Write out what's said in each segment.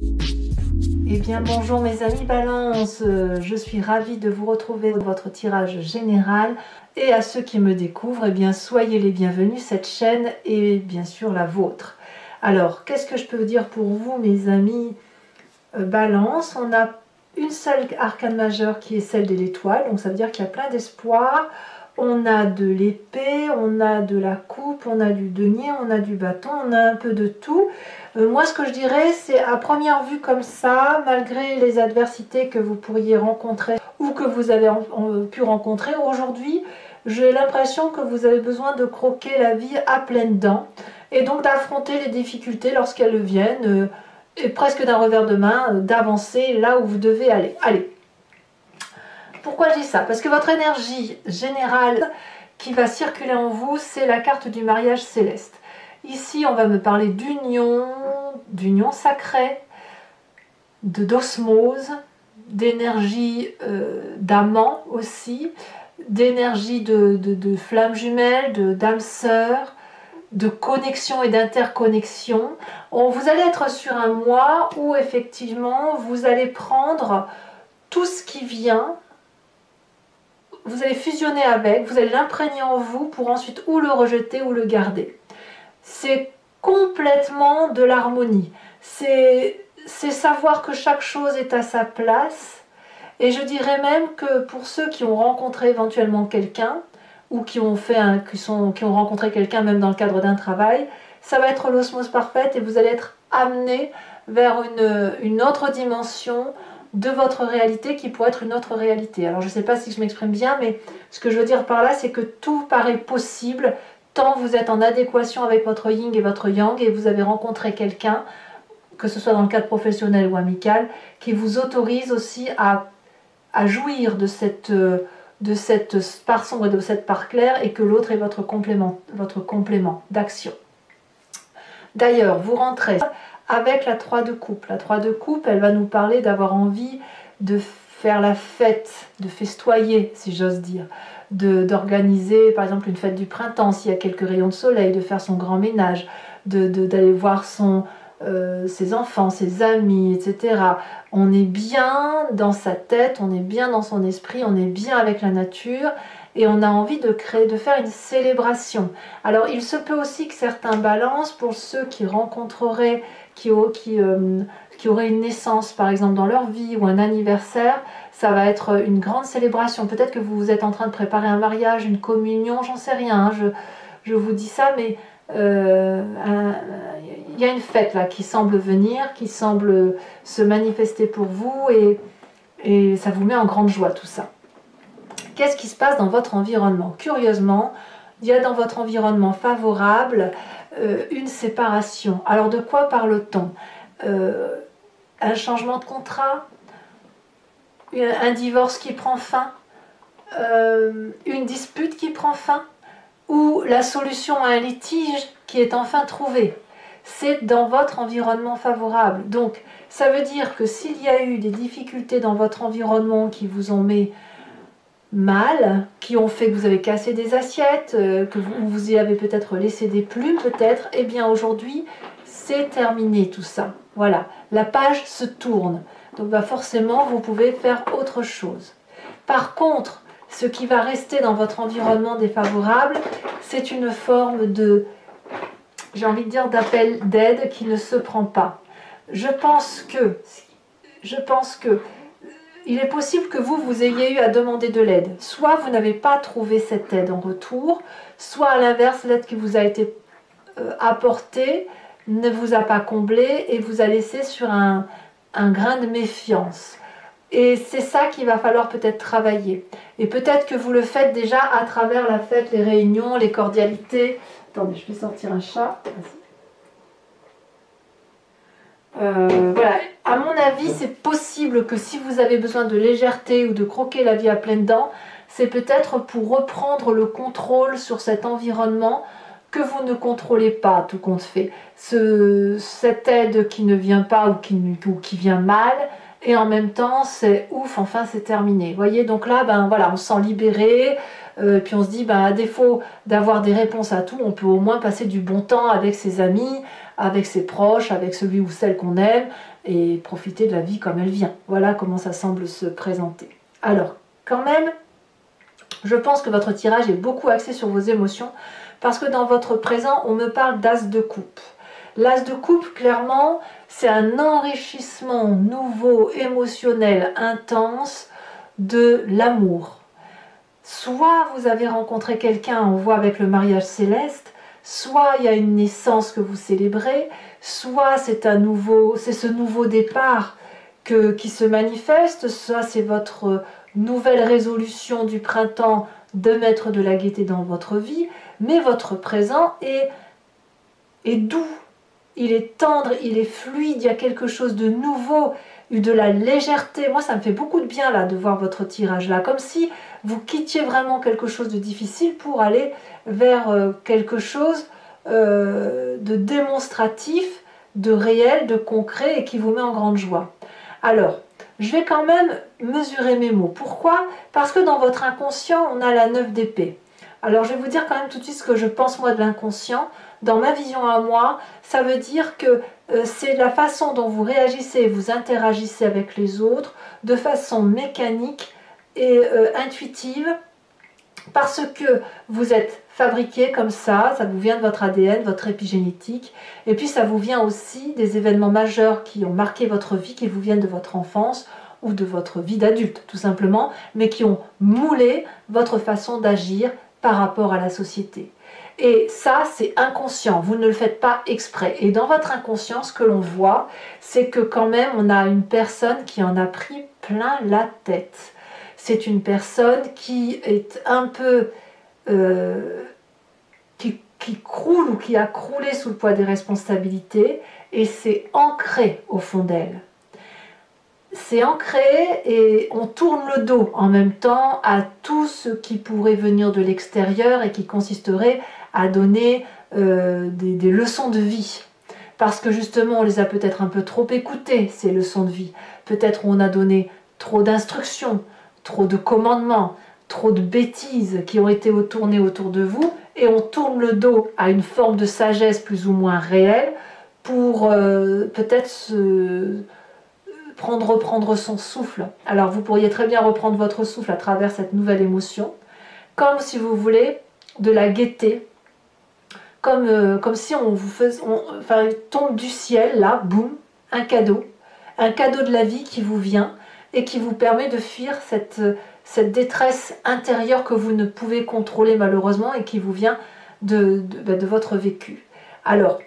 Eh bien bonjour mes amis Balance, je suis ravie de vous retrouver dans votre tirage général et à ceux qui me découvrent, eh bien soyez les bienvenus, cette chaîne est bien sûr la vôtre. Alors qu'est-ce que je peux vous dire pour vous mes amis Balance? On a une seule arcane majeure qui est celle de l'étoile, donc ça veut dire qu'il y a plein d'espoir. On a de l'épée, on a de la coupe, on a du denier, on a du bâton, on a un peu de tout. Moi, ce que je dirais, c'est à première vue comme ça, malgré les adversités que vous pourriez rencontrer ou que vous avez pu rencontrer, aujourd'hui, j'ai l'impression que vous avez besoin de croquer la vie à pleines dents et donc d'affronter les difficultés lorsqu'elles viennent et presque d'un revers de main, d'avancer là où vous devez aller. Allez. Pourquoi je dis ça? Parce que votre énergie générale qui va circuler en vous, c'est la carte du mariage céleste. Ici, on va me parler d'union sacrée, d'osmose, d'énergie d'amant aussi, d'énergie de flamme jumelle, d'âme sœur, de connexion et d'interconnexion. Vous allez être sur un mois où effectivement vous allez prendre tout ce qui vient, vous allez fusionner avec, vous allez l'imprégner en vous pour ensuite ou le rejeter ou le garder. C'est complètement de l'harmonie. C'est savoir que chaque chose est à sa place. Et je dirais même que pour ceux qui ont rencontré éventuellement quelqu'un, ou qui ont rencontré quelqu'un même dans le cadre d'un travail, ça va être l'osmose parfaite et vous allez être amené vers une autre dimension de votre réalité qui pourrait être une autre réalité. Alors je ne sais pas si je m'exprime bien, mais ce que je veux dire par là, c'est que tout paraît possible tant vous êtes en adéquation avec votre yin et votre yang et vous avez rencontré quelqu'un, que ce soit dans le cadre professionnel ou amical, qui vous autorise aussi à jouir de cette part sombre et de cette part claire et que l'autre est votre complément d'action. D'ailleurs, vous rentrez avec la 3 de coupe. La 3 de coupe, elle va nous parler d'avoir envie de faire la fête, de festoyer, si j'ose dire, d'organiser par exemple une fête du printemps s'il y a quelques rayons de soleil, de faire son grand ménage, d'aller voir ses enfants, ses amis, etc. On est bien dans sa tête, on est bien dans son esprit, on est bien avec la nature et on a envie de faire une célébration. Alors il se peut aussi que certains balancent pour ceux qui rencontreraient, qui auraient une naissance par exemple dans leur vie ou un anniversaire, ça va être une grande célébration. Peut-être que vous êtes en train de préparer un mariage, une communion, j'en sais rien, je vous dis ça, mais il y a une fête là qui semble venir, qui semble se manifester pour vous et ça vous met en grande joie tout ça. Qu'est-ce qui se passe dans votre environnement? Curieusement, il y a dans votre environnement favorable une séparation. Alors de quoi parle-t-on? Un changement de contrat, un divorce qui prend fin, une dispute qui prend fin, ou la solution à un litige qui est enfin trouvée. C'est dans votre environnement favorable. Donc, ça veut dire que s'il y a eu des difficultés dans votre environnement qui vous ont mis mal, qui ont fait que vous avez cassé des assiettes, que vous y avez peut-être laissé des plumes, peut-être, eh bien aujourd'hui, c'est terminé tout ça. Voilà, la page se tourne. Donc bah forcément, vous pouvez faire autre chose. Par contre, ce qui va rester dans votre environnement défavorable, c'est une forme de, j'ai envie de dire, d'appel d'aide qui ne se prend pas. Je pense que il est possible que vous ayez eu à demander de l'aide. Soit vous n'avez pas trouvé cette aide en retour, soit à l'inverse, l'aide qui vous a été apportée ne vous a pas comblé et vous a laissé sur un grain de méfiance. Et c'est ça qu'il va falloir peut-être travailler. Et peut-être que vous le faites déjà à travers la fête, les réunions, les cordialités. Attendez, je vais sortir un chat. Voilà, à mon avis, c'est possible que si vous avez besoin de légèreté ou de croquer la vie à pleines dents, c'est peut-être pour reprendre le contrôle sur cet environnement que vous ne contrôlez pas, tout compte fait. Cette aide qui ne vient pas ou qui vient mal, et en même temps, c'est ouf, enfin c'est terminé. Vous voyez, donc là, ben voilà, on se sent libéré, puis on se dit, ben, à défaut d'avoir des réponses à tout, on peut au moins passer du bon temps avec ses amis, avec ses proches, avec celui ou celle qu'on aime, et profiter de la vie comme elle vient. Voilà comment ça semble se présenter. Alors, quand même, je pense que votre tirage est beaucoup axé sur vos émotions parce que dans votre présent, on me parle d'as de coupe. L'as de coupe, clairement, c'est un enrichissement nouveau, émotionnel, intense de l'amour. Soit vous avez rencontré quelqu'un, on voit avec le mariage céleste, soit il y a une naissance que vous célébrez, soit c'est ce nouveau départ qui se manifeste, soit c'est votre nouvelle résolution du printemps de mettre de la gaieté dans votre vie, mais votre présent est doux, il est tendre, il est fluide, il y a quelque chose de nouveau, de la légèreté. Moi, ça me fait beaucoup de bien là de voir votre tirage là, comme si vous quittiez vraiment quelque chose de difficile pour aller vers quelque chose de démonstratif, de réel, de concret et qui vous met en grande joie. Alors, je vais quand même mesurer mes mots. Pourquoi? Parce que dans votre inconscient, on a la 9 d'épée. Alors, je vais vous dire quand même tout de suite ce que je pense moi de l'inconscient. Dans ma vision à moi, ça veut dire que c'est la façon dont vous réagissez et vous interagissez avec les autres de façon mécanique et intuitive parce que vous êtes fabriqué comme ça vous vient de votre ADN, votre épigénétique, et puis ça vous vient aussi des événements majeurs qui ont marqué votre vie, qui vous viennent de votre enfance ou de votre vie d'adulte tout simplement, mais qui ont moulé votre façon d'agir par rapport à la société. Et ça, c'est inconscient, vous ne le faites pas exprès. Et dans votre inconscient, ce que l'on voit, c'est que quand même, on a une personne qui en a pris plein la tête. C'est une personne qui est un peu... qui croule ou qui a croulé sous le poids des responsabilités, et c'est ancré au fond d'elle. C'est ancré et on tourne le dos en même temps à tout ce qui pourrait venir de l'extérieur et qui consisterait à donner des leçons de vie. Parce que justement, on les a peut-être un peu trop écoutées, ces leçons de vie. Peut-être on a donné trop d'instructions, trop de commandements, trop de bêtises qui ont été tournées autour de vous, et on tourne le dos à une forme de sagesse plus ou moins réelle pour peut-être reprendre son souffle. Alors vous pourriez très bien reprendre votre souffle à travers cette nouvelle émotion, comme si vous voulez de la gaieté, comme si on vous faisait, enfin, il tombe du ciel, là, boum, un cadeau de la vie qui vous vient et qui vous permet de fuir cette détresse intérieure que vous ne pouvez contrôler malheureusement et qui vous vient de votre vécu. Alors,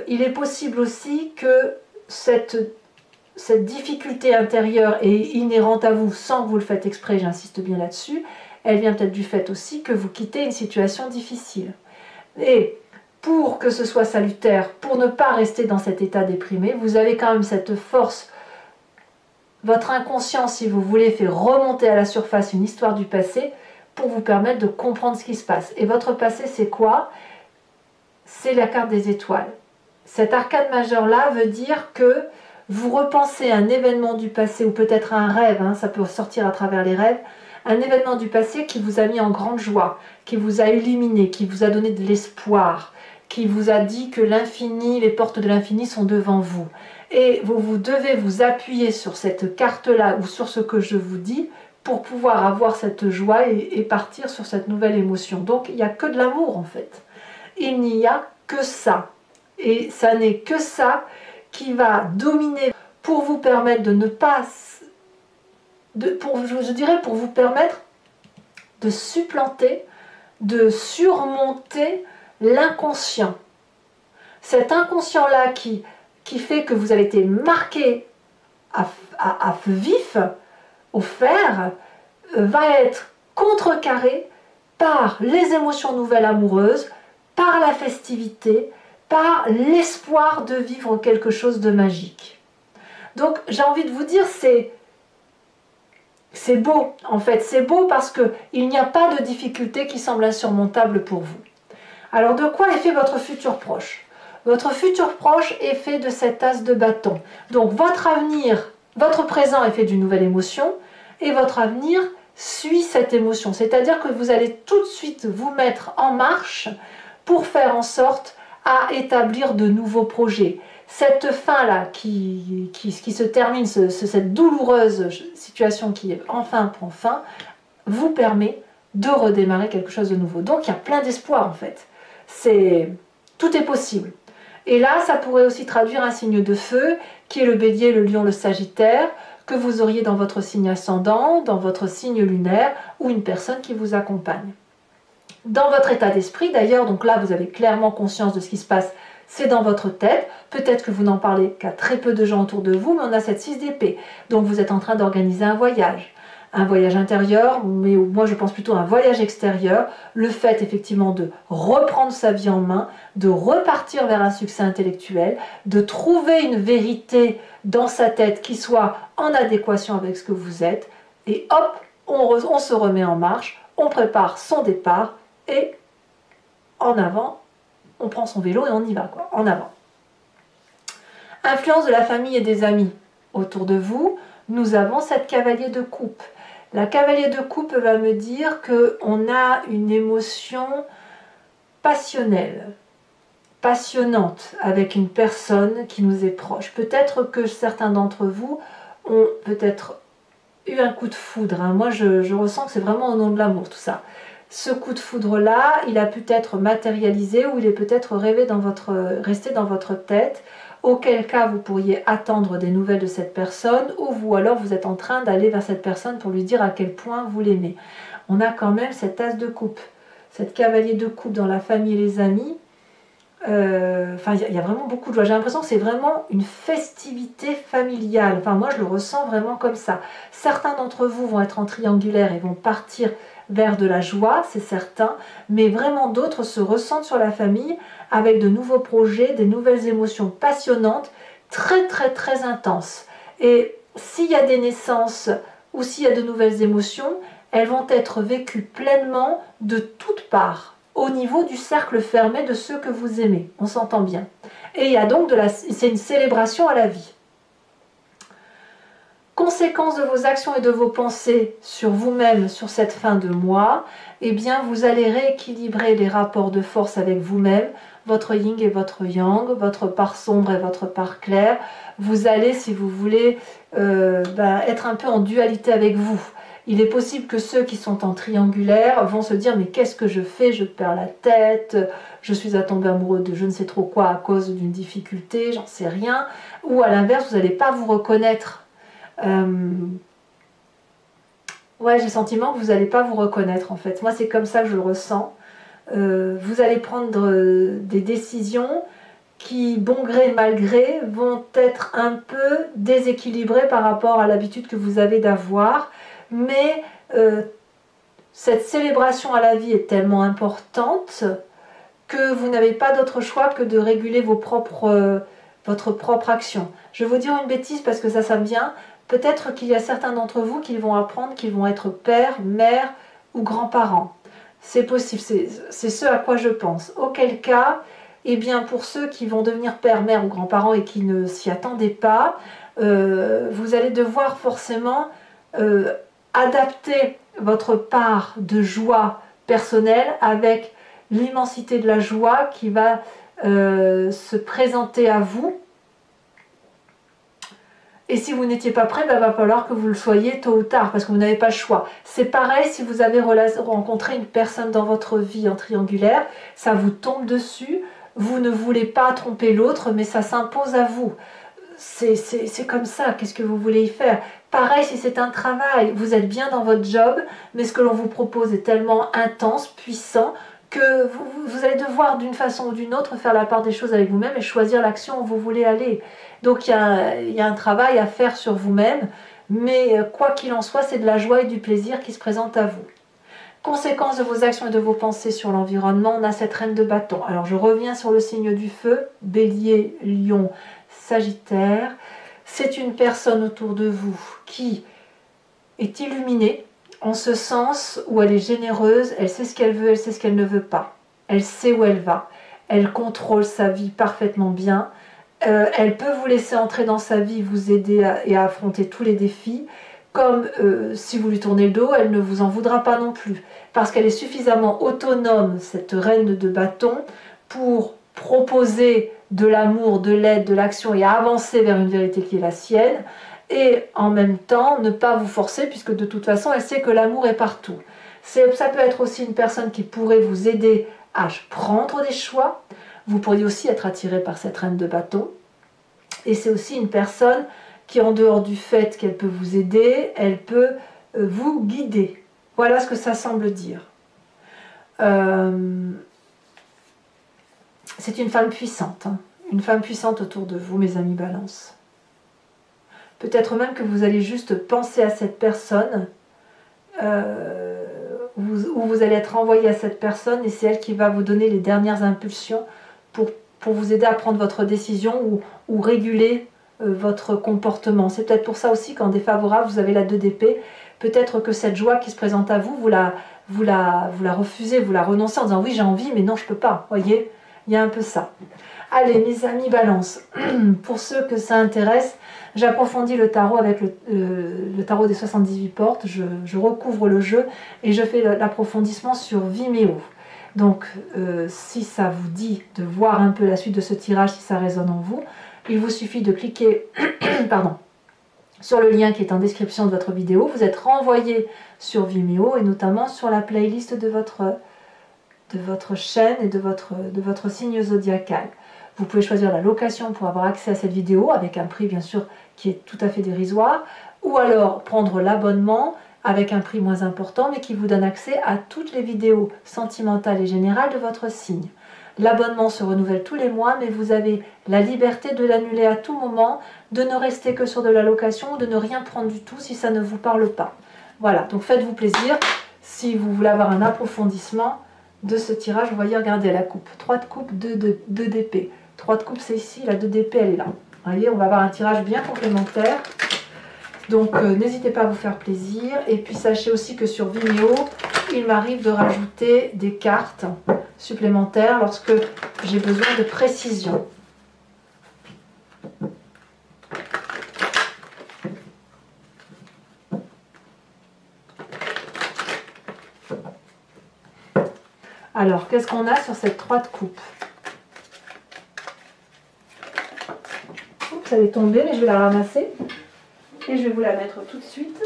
il est possible aussi que cette difficulté intérieure est inhérente à vous sans que vous le faites exprès, j'insiste bien là-dessus, elle vient peut-être du fait aussi que vous quittez une situation difficile. Et pour que ce soit salutaire, pour ne pas rester dans cet état déprimé, vous avez quand même cette force. Votre inconscient, si vous voulez, fait remonter à la surface une histoire du passé pour vous permettre de comprendre ce qui se passe. Et votre passé, c'est quoi? C'est la carte des étoiles. Cet arcane majeur-là veut dire que vous repensez un événement du passé, ou peut-être un rêve, hein, ça peut sortir à travers les rêves, un événement du passé qui vous a mis en grande joie, qui vous a illuminé, qui vous a donné de l'espoir, qui vous a dit que l'infini, les portes de l'infini sont devant vous. Et vous devez vous appuyer sur cette carte-là ou sur ce que je vous dis pour pouvoir avoir cette joie et partir sur cette nouvelle émotion. Donc il n'y a que de l'amour en fait. Il n'y a que ça. Et ça n'est que ça qui va dominer pour vous permettre de ne pas... je dirais pour vous permettre de supplanter, de surmonter l'inconscient. Cet inconscient-là qui fait que vous avez été marqué à feu vif, au fer, va être contrecarré par les émotions nouvelles amoureuses, par la festivité, par l'espoir de vivre quelque chose de magique. Donc j'ai envie de vous dire, c'est beau, en fait, c'est beau parce qu'il n'y a pas de difficulté qui semble insurmontable pour vous. Alors de quoi est fait votre futur proche? Votre futur proche est fait de cet as de bâton. Donc votre avenir, votre présent est fait d'une nouvelle émotion et votre avenir suit cette émotion. C'est-à-dire que vous allez tout de suite vous mettre en marche pour faire en sorte à établir de nouveaux projets. Cette fin-là qui se termine, cette douloureuse situation qui enfin prend fin, vous permet de redémarrer quelque chose de nouveau. Donc il y a plein d'espoir en fait. Tout est possible. Et là, ça pourrait aussi traduire un signe de feu, qui est le bélier, le lion, le sagittaire, que vous auriez dans votre signe ascendant, dans votre signe lunaire, ou une personne qui vous accompagne. Dans votre état d'esprit, d'ailleurs, donc là, vous avez clairement conscience de ce qui se passe, c'est dans votre tête. Peut-être que vous n'en parlez qu'à très peu de gens autour de vous, mais on a cette 6 d'épée. Donc vous êtes en train d'organiser un voyage intérieur, mais moi je pense plutôt à un voyage extérieur, le fait effectivement de reprendre sa vie en main, de repartir vers un succès intellectuel, de trouver une vérité dans sa tête qui soit en adéquation avec ce que vous êtes, et hop, on se remet en marche, on prépare son départ, et en avant, on prend son vélo et on y va, quoi, en avant. Influence de la famille et des amis autour de vous, nous avons cette cavalier de coupe. La cavalier de coupe va me dire qu'on a une émotion passionnelle, passionnante avec une personne qui nous est proche. Peut-être que certains d'entre vous ont peut-être eu un coup de foudre. Hein. Moi, je ressens que c'est vraiment au nom de l'amour, tout ça. Ce coup de foudre-là, il a peut-être matérialisé ou il est peut-être resté dans votre tête, auquel cas vous pourriez attendre des nouvelles de cette personne, ou alors vous êtes en train d'aller vers cette personne pour lui dire à quel point vous l'aimez. On a quand même cet as de coupe, cette cavalier de coupe dans la famille et les amis. Enfin, il y a vraiment beaucoup de joie. J'ai l'impression que c'est vraiment une festivité familiale. Enfin, moi, je le ressens vraiment comme ça. Certains d'entre vous vont être en triangulaire et vont partir vers de la joie, c'est certain, mais vraiment d'autres se ressentent sur la famille avec de nouveaux projets, des nouvelles émotions passionnantes, très très très intenses. Et s'il y a des naissances ou s'il y a de nouvelles émotions, elles vont être vécues pleinement de toutes parts, au niveau du cercle fermé de ceux que vous aimez. On s'entend bien. Et il y a donc c'est une célébration à la vie. Conséquence de vos actions et de vos pensées sur vous-même sur cette fin de mois, eh bien vous allez rééquilibrer les rapports de force avec vous-même, votre yin et votre yang, votre part sombre et votre part claire. Vous allez, si vous voulez, être un peu en dualité avec vous. Il est possible que ceux qui sont en triangulaire vont se dire mais qu'est-ce que je fais? Je perds la tête, je suis à tomber amoureux de je ne sais trop quoi à cause d'une difficulté, j'en sais rien. Ou à l'inverse, vous n'allez pas vous reconnaître. Ouais, j'ai le sentiment que vous n'allez pas vous reconnaître en fait. Moi, c'est comme ça que je le ressens. Vous allez prendre des décisions qui, bon gré mal gré, vont être un peu déséquilibrées par rapport à l'habitude que vous avez d'avoir. Mais cette célébration à la vie est tellement importante que vous n'avez pas d'autre choix que de réguler votre propre action. Je vais vous dire une bêtise parce que ça me vient. Peut-être qu'il y a certains d'entre vous qui vont apprendre qu'ils vont être père, mère ou grands-parents. C'est possible, c'est ce à quoi je pense. Auquel cas, eh bien pour ceux qui vont devenir père, mère ou grands-parents et qui ne s'y attendaient pas, vous allez devoir forcément adapter votre part de joie personnelle avec l'immensité de la joie qui va se présenter à vous. Et si vous n'étiez pas prêt, il va falloir que vous le soyez tôt ou tard, parce que vous n'avez pas le choix. C'est pareil si vous avez rencontré une personne dans votre vie en triangulaire, ça vous tombe dessus, vous ne voulez pas tromper l'autre, mais ça s'impose à vous. C'est comme ça, qu'est-ce que vous voulez y faire? Pareil si c'est un travail, vous êtes bien dans votre job, mais ce que l'on vous propose est tellement intense, puissant, que vous allez devoir d'une façon ou d'une autre faire la part des choses avec vous-même et choisir l'action où vous voulez aller. Donc il y a un travail à faire sur vous-même, mais quoi qu'il en soit, c'est de la joie et du plaisir qui se présentent à vous. Conséquence de vos actions et de vos pensées sur l'environnement, on a cette reine de bâton. Alors je reviens sur le signe du feu, bélier, lion, sagittaire. C'est une personne autour de vous qui est illuminée, en ce sens où elle est généreuse, elle sait ce qu'elle veut, elle sait ce qu'elle ne veut pas. Elle sait où elle va. Elle contrôle sa vie parfaitement bien. Elle peut vous laisser entrer dans sa vie, vous aider à affronter tous les défis. Comme si vous lui tournez le dos, elle ne vous en voudra pas non plus. Parce qu'elle est suffisamment autonome, cette reine de bâton, pour proposer de l'amour, de l'aide, de l'action et à avancer vers une vérité qui est la sienne, et en même temps ne pas vous forcer puisque de toute façon elle sait que l'amour est partout. Ça peut être aussi une personne qui pourrait vous aider à prendre des choix. Vous pourriez aussi être attiré par cette reine de bâton. Et c'est aussi une personne qui, en dehors du fait qu'elle peut vous aider, elle peut vous guider. Voilà ce que ça semble dire. C'est une femme puissante, hein. Une femme puissante autour de vous, mes amis Balance. Peut-être même que vous allez juste penser à cette personne, où vous allez être envoyé à cette personne et c'est elle qui va vous donner les dernières impulsions pour vous aider à prendre votre décision ou réguler votre comportement. C'est peut-être pour ça aussi qu'en défavorable, vous avez la 2 d'épée. Peut-être que cette joie qui se présente à vous, vous la refusez, vous la renoncez en disant oui j'ai envie mais non je peux pas. Voyez, il y a un peu ça. Allez mes amis Balance, pour ceux que ça intéresse, j'approfondis le tarot avec le tarot des 78 portes, je recouvre le jeu et je fais l'approfondissement sur Vimeo. Donc si ça vous dit de voir un peu la suite de ce tirage, si ça résonne en vous, il vous suffit de cliquer pardon, sur le lien qui est en description de votre vidéo. Vous êtes renvoyé sur Vimeo et notamment sur la playlist de votre chaîne et de votre signe zodiacal. Vous pouvez choisir la location pour avoir accès à cette vidéo avec un prix bien sûr qui est tout à fait dérisoire, ou alors prendre l'abonnement avec un prix moins important mais qui vous donne accès à toutes les vidéos sentimentales et générales de votre signe. L'abonnement se renouvelle tous les mois mais vous avez la liberté de l'annuler à tout moment, de ne rester que sur de la location ou de ne rien prendre du tout si ça ne vous parle pas. Voilà, donc faites-vous plaisir. Si vous voulez avoir un approfondissement de ce tirage, vous voyez, regardez la coupe. 3 de coupe, 2 d'épée. 3 de coupe, c'est ici, la 2 d'épée, elle est là. Vous voyez, on va avoir un tirage bien complémentaire. Donc, n'hésitez pas à vous faire plaisir. Et puis, sachez aussi que sur Vimeo, il m'arrive de rajouter des cartes supplémentaires lorsque j'ai besoin de précision. Alors, qu'est-ce qu'on a sur cette 3 de coupe? Oups, elle est tombée, mais je vais la ramasser. Et je vais vous la mettre tout de suite.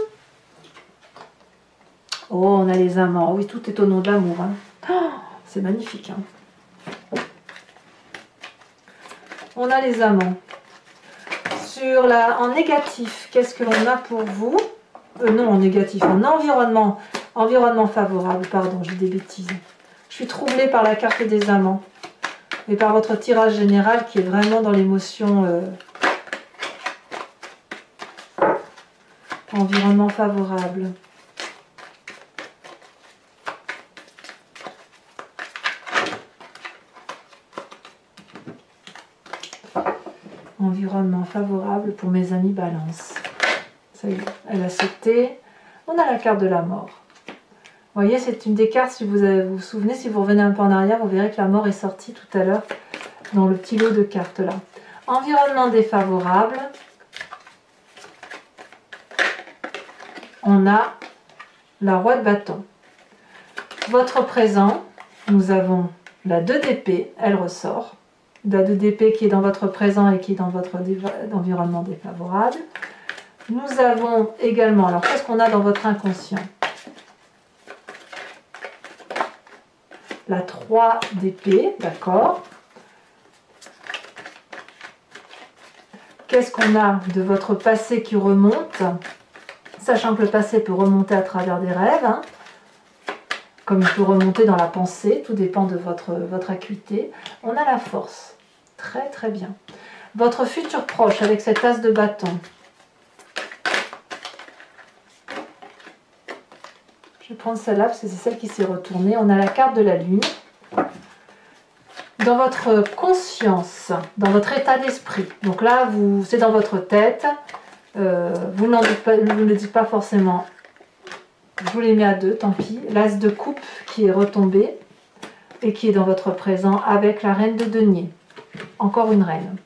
Oh, on a les amants. Oui, tout est au nom de l'amour. Hein. Oh, c'est magnifique. Hein. On a les amants. En négatif, qu'est-ce que l'on a pour vous? Non, en négatif, en environnement. Environnement favorable, pardon, j'ai des bêtises. Je suis troublée par la carte des amants. Et par votre tirage général qui est vraiment dans l'émotion... environnement favorable. Environnement favorable pour mes amis Balance. Ça y est, elle a sauté. On a la carte de la mort. Vous voyez, c'est une des cartes, si vous vous souvenez, si vous revenez un peu en arrière, vous verrez que la mort est sortie tout à l'heure dans le petit lot de cartes là. Environnement défavorable. On a la roi de bâton. Votre présent, nous avons la 2 d'épée, elle ressort. La 2 d'épée qui est dans votre présent et qui est dans votre environnement défavorable. Nous avons également, alors qu'est-ce qu'on a dans votre inconscient? La 3 d'épée, d'accord. Qu'est-ce qu'on a de votre passé qui remonte? Sachant que le passé peut remonter à travers des rêves, hein, comme il peut remonter dans la pensée, tout dépend de votre acuité. On a la force, très très bien. Votre futur proche avec cette as de bâton. Je vais prendre celle-là parce que c'est celle qui s'est retournée. On a la carte de la lune. Dans votre conscience, dans votre état d'esprit. Donc là, c'est dans votre tête. Vous ne le dites pas forcément. Je vous les mets à 2, tant pis. L'as de coupe qui est retombé et qui est dans votre présent avec la reine de denier. Encore une reine.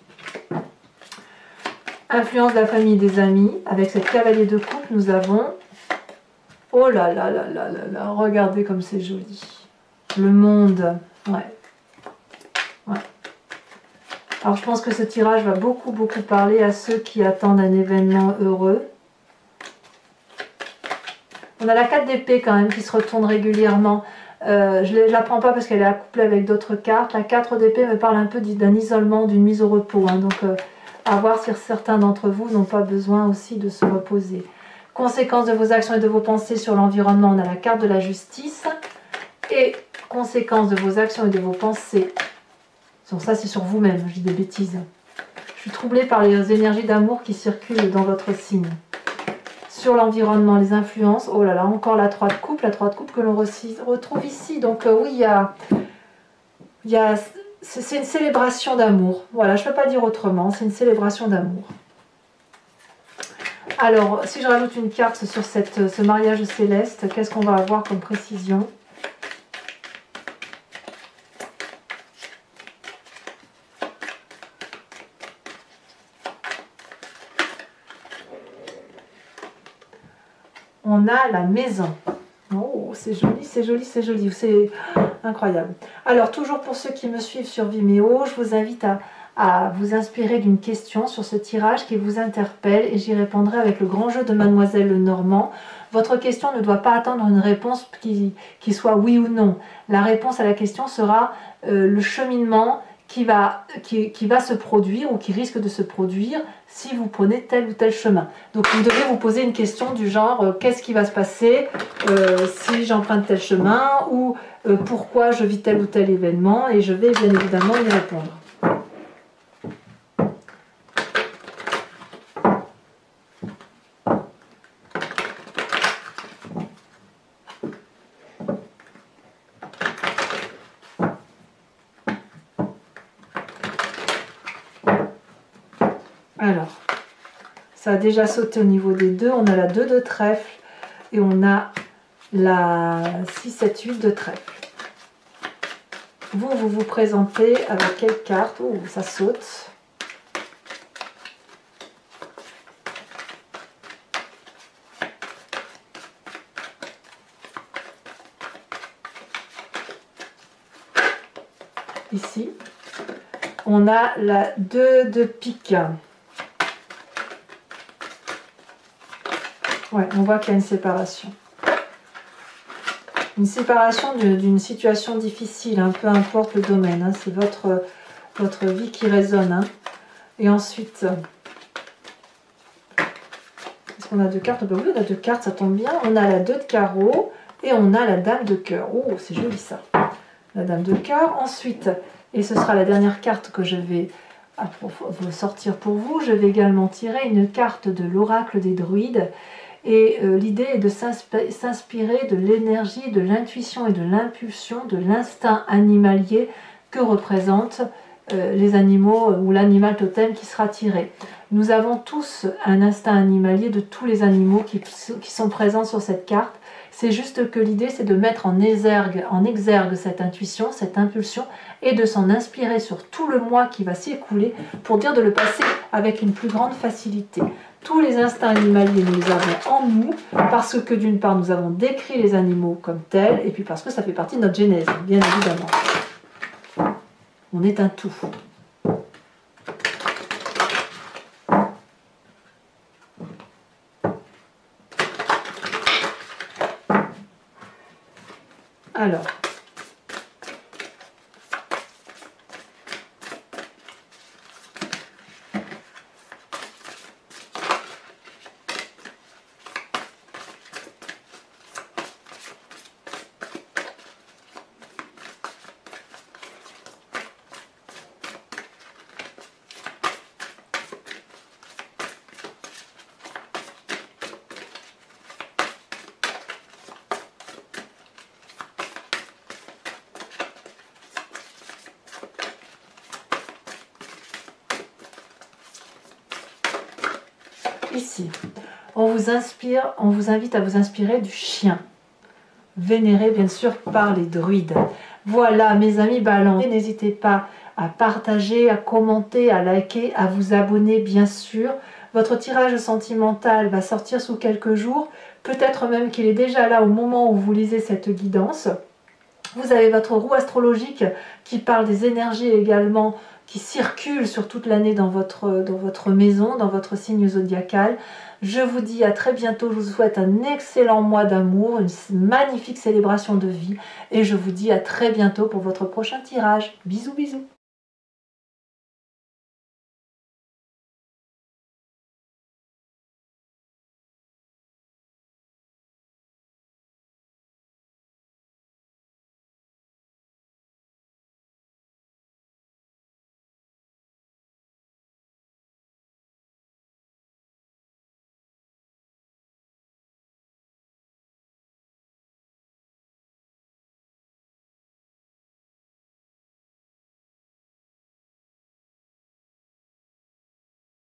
Influence de la famille et des amis. Avec cette cavalier de coupe, nous avons... Oh là là là là là là, regardez comme c'est joli. Le monde, ouais. Ouais. Alors je pense que ce tirage va beaucoup parler à ceux qui attendent un événement heureux. On a la 4 d'épée quand même qui se retourne régulièrement. Je ne la prends pas parce qu'elle est accouplée avec d'autres cartes. La 4 d'épée me parle un peu d'un isolement, d'une mise au repos. Hein. Donc à voir si certains d'entre vous n'ont pas besoin aussi de se reposer. Conséquences de vos actions et de vos pensées sur l'environnement, on a la carte de la justice. Et conséquences de vos actions et de vos pensées. Donc ça c'est sur vous-même, je dis des bêtises. Je suis troublée par les énergies d'amour qui circulent dans votre signe. Sur l'environnement, les influences, oh là là, encore la 3 de coupe que l'on retrouve ici. Donc oui, c'est une célébration d'amour. Voilà, je ne peux pas dire autrement, c'est une célébration d'amour. Alors, si je rajoute une carte sur ce mariage céleste, qu'est-ce qu'on va avoir comme précision ? On a la maison. Oh, c'est joli, c'est joli, c'est joli. C'est incroyable. Alors, toujours pour ceux qui me suivent sur Vimeo, je vous invite à vous inspirer d'une question sur ce tirage qui vous interpelle et j'y répondrai avec le grand jeu de Mademoiselle Lenormand. Votre question ne doit pas attendre une réponse qui soit oui ou non. La réponse à la question sera le cheminement qui va se produire ou qui risque de se produire si vous prenez tel ou tel chemin. Donc vous devez vous poser une question du genre qu'est-ce qui va se passer si j'emprunte tel chemin ou pourquoi je vis tel ou tel événement et je vais bien évidemment y répondre. Alors, ça a déjà sauté au niveau des deux. On a la 2 de trèfle et on a la 6, 7, 8 de trèfle. Vous vous présentez avec quelle carte? Oh, ça saute. Ici, on a la 2 de pique. Ouais, on voit qu'il y a une séparation. Une séparation d'une situation difficile, hein, peu importe le domaine. Hein, c'est votre vie qui résonne. Hein. Et ensuite, est-ce qu'on a 2 cartes? Ben oui, on a 2 cartes, ça tombe bien. On a la 2 de carreau et on a la dame de cœur. Oh, c'est joli ça. La dame de cœur. Ensuite, et ce sera la dernière carte que je vais sortir pour vous, je vais également tirer une carte de l'oracle des druides. Et l'idée est de s'inspirer de l'énergie, de l'intuition et de l'impulsion, de l'instinct animalier que représentent les animaux ou l'animal totem qui sera tiré. Nous avons tous un instinct animalier de tous les animaux qui sont présents sur cette carte. C'est juste que l'idée c'est de mettre en exergue cette intuition, cette impulsion et de s'en inspirer sur tout le mois qui va s'écouler pour dire de le passer avec une plus grande facilité. Tous les instincts animaliers, nous les avons en nous, parce que d'une part, nous avons décrit les animaux comme tels, et puis parce que ça fait partie de notre genèse, bien évidemment. On est un tout. Alors, ici, on vous invite à vous inspirer du chien, vénéré bien sûr par les druides. Voilà mes amis Balance, n'hésitez pas à partager, à commenter, à liker, à vous abonner bien sûr. Votre tirage sentimental va sortir sous quelques jours, peut-être même qu'il est déjà là au moment où vous lisez cette guidance. Vous avez votre roue astrologique qui parle des énergies également qui circulent sur toute l'année dans votre maison, dans votre signe zodiacal. Je vous dis à très bientôt, je vous souhaite un excellent mois d'amour, une magnifique célébration de vie et je vous dis à très bientôt pour votre prochain tirage. Bisous bisous.